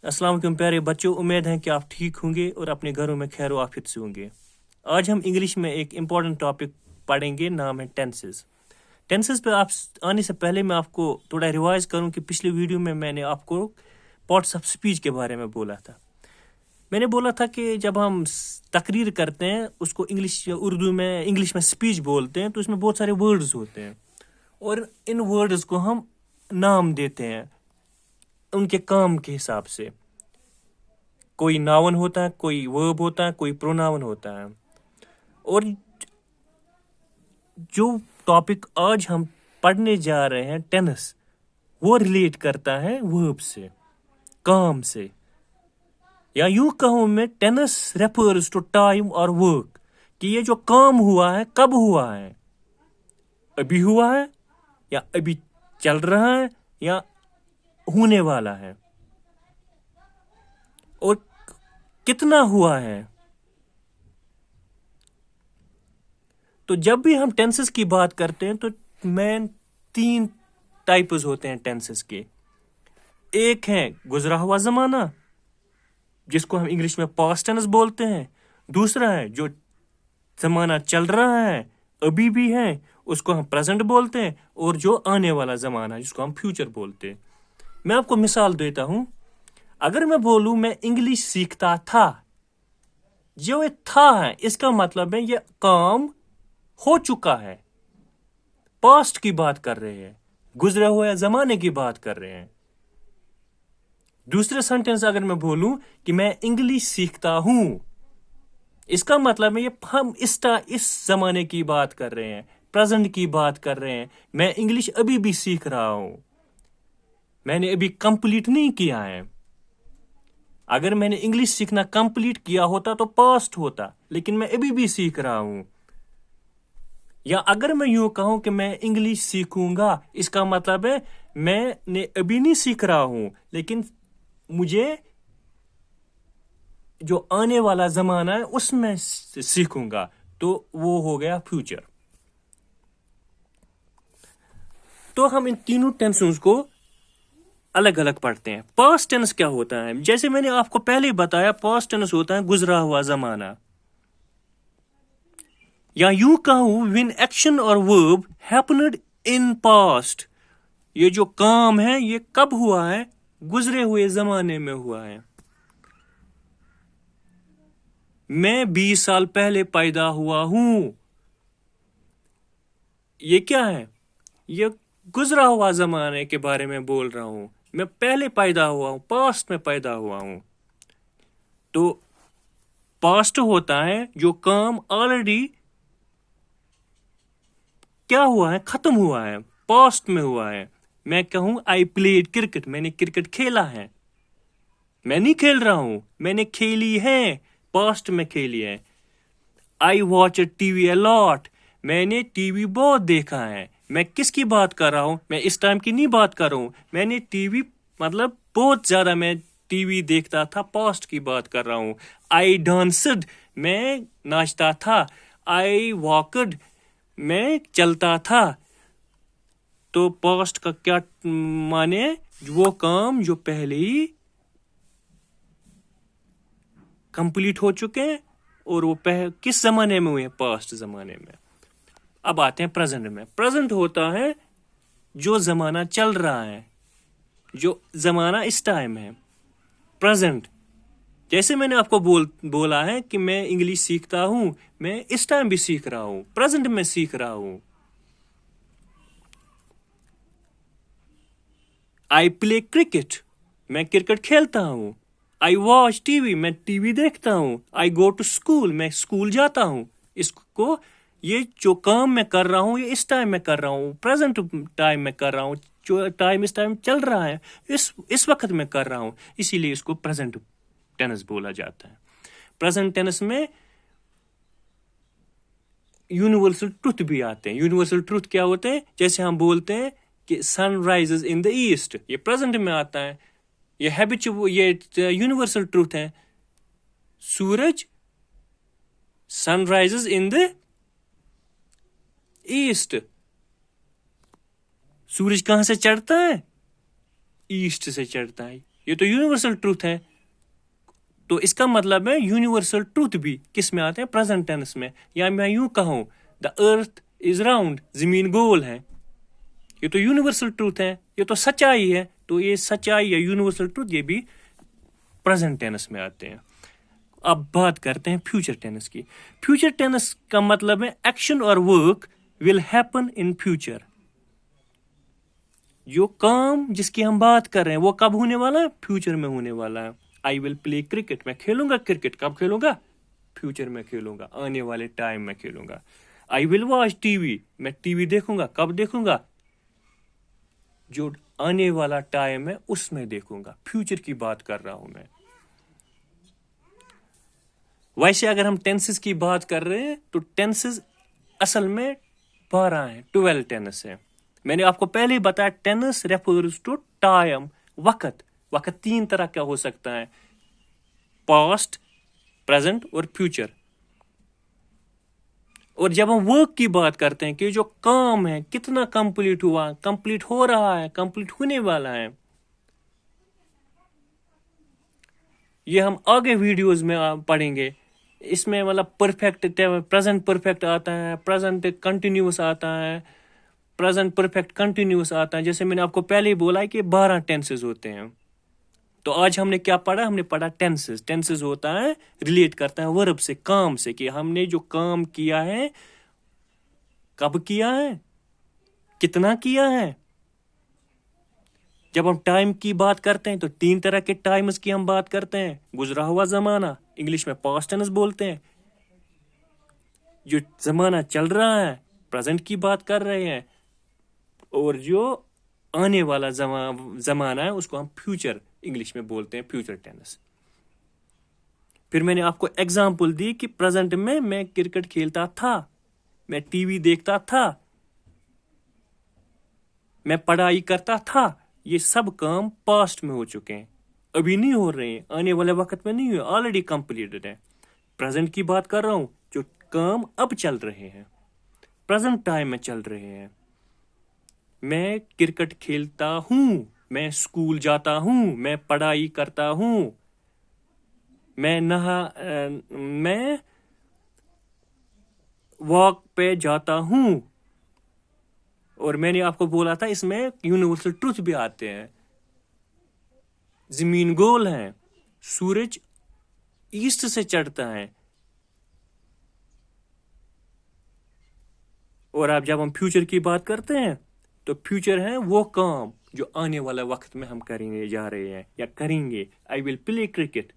अस्सलाम वालेकुम प्यारे बच्चों, उम्मीद है कि आप ठीक होंगे और अपने घरों में खैर आफियत से होंगे। आज हम इंग्लिश में एक इम्पॉर्टेंट टॉपिक पढ़ेंगे, नाम है टेंसेस। टेंसेस पे आप आने से पहले मैं आपको थोड़ा रिवाइज करूं कि पिछले वीडियो में मैंने आपको पार्ट्स ऑफ स्पीच के बारे में बोला था। मैंने बोला था कि जब हम तकरीर करते हैं उसको इंग्लिश में स्पीच बोलते हैं, तो इसमें बहुत सारे वर्ड्स होते हैं और इन वर्ड्स को हम नाम देते हैं उनके काम के हिसाब से। कोई नाउन होता है, कोई वर्ब होता है, कोई प्रोनाउन होता है। और जो टॉपिक आज हम पढ़ने जा रहे हैं टेनिस, वो रिलेट करता है वर्ब से, काम से। या यूं कहूं मैं, टेनिस रेफर्स टू टाइम और वर्क, कि ये जो काम हुआ है कब हुआ है, अभी हुआ है या अभी चल रहा है या होने वाला है, और कितना हुआ है। तो जब भी हम टेंसेस की बात करते हैं तो मेन 3 टाइप्स होते हैं टेंसेस के। एक है गुजरा हुआ जमाना, जिसको हम इंग्लिश में पास्ट टेंस बोलते हैं। दूसरा है जो जमाना चल रहा है, अभी भी है, उसको हम प्रेजेंट बोलते हैं। और जो आने वाला जमाना, जिसको हम फ्यूचर बोलते हैं। मैं आपको मिसाल देता हूं। अगर मैं बोलूं मैं इंग्लिश सीखता था, जो ये था है इसका मतलब है ये काम हो चुका है, पास्ट की बात कर रहे हैं, गुजरे हुए जमाने की बात कर रहे हैं। दूसरे सेंटेंस अगर मैं बोलूं कि मैं इंग्लिश सीखता हूं, इसका मतलब है ये हम इस जमाने की बात कर रहे हैं, प्रेजेंट की बात कर रहे हैं। मैं इंग्लिश अभी भी सीख रहा हूं, मैंने अभी कंप्लीट नहीं किया है। अगर मैंने इंग्लिश सीखना कंप्लीट किया होता तो पास्ट होता, लेकिन मैं अभी भी सीख रहा हूं। या अगर मैं यूं कहूं कि मैं इंग्लिश सीखूंगा, इसका मतलब है मैंने अभी नहीं सीख रहा हूं, लेकिन मुझे जो आने वाला जमाना है उसमें सीखूंगा, तो वो हो गया फ्यूचर। तो हम इन तीनों टेंसेस को अलग अलग पढ़ते हैं। पास्ट टेंस क्या होता है? जैसे मैंने आपको पहले ही बताया, पास्ट टेंस होता है गुजरा हुआ जमाना। या यूं कहूं, व्हेन एक्शन और वर्ब हैपेंड इन पास्ट, ये जो काम है ये कब हुआ है? गुजरे हुए जमाने में हुआ है। मैं 20 साल पहले पैदा हुआ हूं, ये क्या है? ये गुजरा हुआ जमाने के बारे में बोल रहा हूं। मैं पहले पैदा हुआ हूं, पास्ट में पैदा हुआ हूं। तो पास्ट होता है जो काम ऑलरेडी क्या हुआ है, खत्म हुआ है, पास्ट में हुआ है। मैं कहूं आई प्लेड क्रिकेट, मैंने क्रिकेट खेला है। मैं नहीं खेल रहा हूं, मैंने खेली है, पास्ट में खेली है। I watch TV a lot, मैंने टीवी बहुत देखा है। मैं किसकी बात कर रहा हूं? मैं इस टाइम की नहीं बात कर रहा हूं। मैंने टीवी मतलब बहुत ज्यादा मैं टीवी देखता था, पास्ट की बात कर रहा हूं। आई डांस्ड, मैं नाचता था। आई वॉकड, मैं चलता था। तो पास्ट का क्या माने? वो काम जो पहले ही कंप्लीट हो चुके हैं, और वो किस जमाने में हुए? पास्ट जमाने में। अब आते हैं प्रेजेंट में। प्रेजेंट होता है जो जमाना चल रहा है, जो जमाना इस टाइम है, प्रेजेंट। जैसे मैंने आपको बोला है कि मैं इंग्लिश सीखता हूं, मैं इस टाइम भी सीख रहा हूं, प्रेजेंट में सीख रहा हूं। आई प्ले क्रिकेट, मैं क्रिकेट खेलता हूं। आई वॉच टीवी, मैं टीवी देखता हूं। आई गो टू स्कूल, मैं स्कूल जाता हूं। इसको, ये जो काम मैं कर रहा हूं ये इस टाइम में कर रहा हूं, प्रेजेंट टाइम में कर रहा हूं। जो टाइम इस टाइम चल रहा है, इस वक्त में कर रहा हूं, इसीलिए इसको प्रेजेंट टेंस बोला जाता है। प्रेजेंट टेंस में यूनिवर्सल ट्रुथ भी आते हैं। यूनिवर्सल ट्रुथ क्या होते हैं? जैसे हम बोलते हैं कि sun rises in the east, ये प्रेजेंट में आता है। ये ये यूनिवर्सल ट्रूथ है। सूरज, sun rises in the east, सूरज कहां से चढ़ता है? ईस्ट से चढ़ता है। یہ تو یونیورسل ٹروتھ ہے. تو اس کا مطلب ہے یونیورسل ٹروتھ بھی کس میں آتے ہیں؟ پریزنٹ ٹینس میں. یا میں یوں کہوں دا ارتھ از راؤنڈ، زمین گول ہے. یہ تو یونیورسل ٹروتھ ہے، یہ تو سچائی ہے. تو یہ سچائی یا یونیورسل ٹروتھ یہ بھی پریزنٹ ٹینس میں آتے ہیں. اب بات کرتے ہیں فیوچر ٹینس کی. فیوچر ٹینس کا مطلب ہے ایکشن اور work will happen in future. جو کام جس کی ہم بات کر رہے ہیں وہ کب ہونے والا ہے؟ فیوچر میں ہونے والا ہے. آئی ول پلے کرکٹ، میں کھیلوں گا کرکٹ. کب کھیلوں گا؟ فیوچر میں کھیلوں گا، آنے والے ٹائم میں کھیلوں گا. آئی ول واچ ٹی وی، میں ٹی وی دیکھوں گا. کب دیکھوں گا؟ جو آنے والا ٹائم ہے اس میں دیکھوں گا. فیوچر کی بات کر رہا ہوں میں. ویسے اگر ہم ٹینسز کی بات کر رہے ہیں تو ٹینسز اصل میں 12 ہیں، 12 ٹینس ہیں. میں نے آپ کو پہلے ہی بتایا ٹینس ریفرز ٹو ٹائم، وقت. وقت 3 طرح کا ہو سکتا ہے، پاسٹ، پریزنٹ اور فیوچر. اور جب ہم ورک کی بات کرتے ہیں کہ جو کام ہے کتنا کمپلیٹ ہوا، کمپلیٹ ہو رہا ہے، کمپلیٹ ہونے والا ہے، یہ ہم آگے ویڈیوز میں پڑھیں گے. اس میں مطلب پرفیکٹ، پریزنٹ پرفیکٹ آتا ہے، پریزنٹ کنٹینیوس آتا ہے، پریزنٹ پرفیکٹ کنٹینیوس آتا ہے. جیسے میں نے آپ کو پہلے ہی بولا ہے کہ 12 ٹینسز ہوتے ہیں. تو آج ہم نے کیا پڑھا؟ ہم نے پڑھا ٹینسز. ٹینسز ہوتا ہے ریلیٹ کرتا ہے ورب سے، کام سے، کہ ہم نے جو کام کیا ہے کب کیا ہے، کتنا کیا ہے. جب ہم ٹائم کی بات کرتے ہیں تو 3 طرح کے ٹائمز کی ہم بات کرتے ہیں. گزرا ہوا زمانہ، انگلش میں پاسٹ ٹینس بولتے ہیں. جو زمانہ چل رہا ہے، پریزنٹ کی بات کر رہے ہیں. اور جو آنے والا زمانہ ہے اس کو ہم فیوچر انگلش میں بولتے ہیں، فیوچر ٹینس. پھر میں نے آپ کو ایگزامپل دی کہ پریزنٹ میں کرکٹ کھیلتا تھا، میں ٹی وی دیکھتا تھا، میں پڑھائی کرتا تھا. یہ سب کام پاسٹ میں ہو چکے ہیں، ابھی نہیں ہو رہے ہیں، آنے والے وقت میں نہیں ہوئے، آلریڈی کمپلیٹڈ ہے. پریزنٹ کی بات کر رہا ہوں، جو کام اب چل رہے ہیں، پریزنٹ ٹائم میں چل رہے ہیں. میں کرکٹ کھیلتا ہوں، میں اسکول جاتا ہوں، میں پڑھائی کرتا ہوں، میں واک پہ جاتا ہوں. اور میں نے آپ کو بولا تھا اس میں یونیورسل ٹروتھ بھی آتے ہیں. زمین گول ہے، سورج ایسٹ سے چڑھتا ہے. اور اب جب ہم فیوچر کی بات کرتے ہیں تو فیوچر ہے وہ کام جو آنے والے وقت میں ہم کریں جا رہے ہیں یا کریں گے. آئی ول پلے کرکٹ،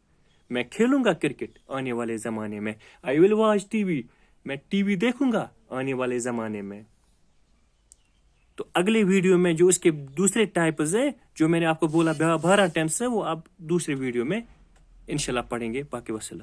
میں کھیلوں گا کرکٹ آنے والے زمانے میں. آئی ول واچ ٹی وی، میں ٹی وی دیکھوں گا آنے والے زمانے میں. تو اگلے ویڈیو میں جو اس کے دوسرے ٹائپز ہیں جو میں نے آپ کو بولا 12 ٹینس ہیں، وہ آپ دوسرے ویڈیو میں انشاءاللہ پڑھیں گے. باقی وسلام.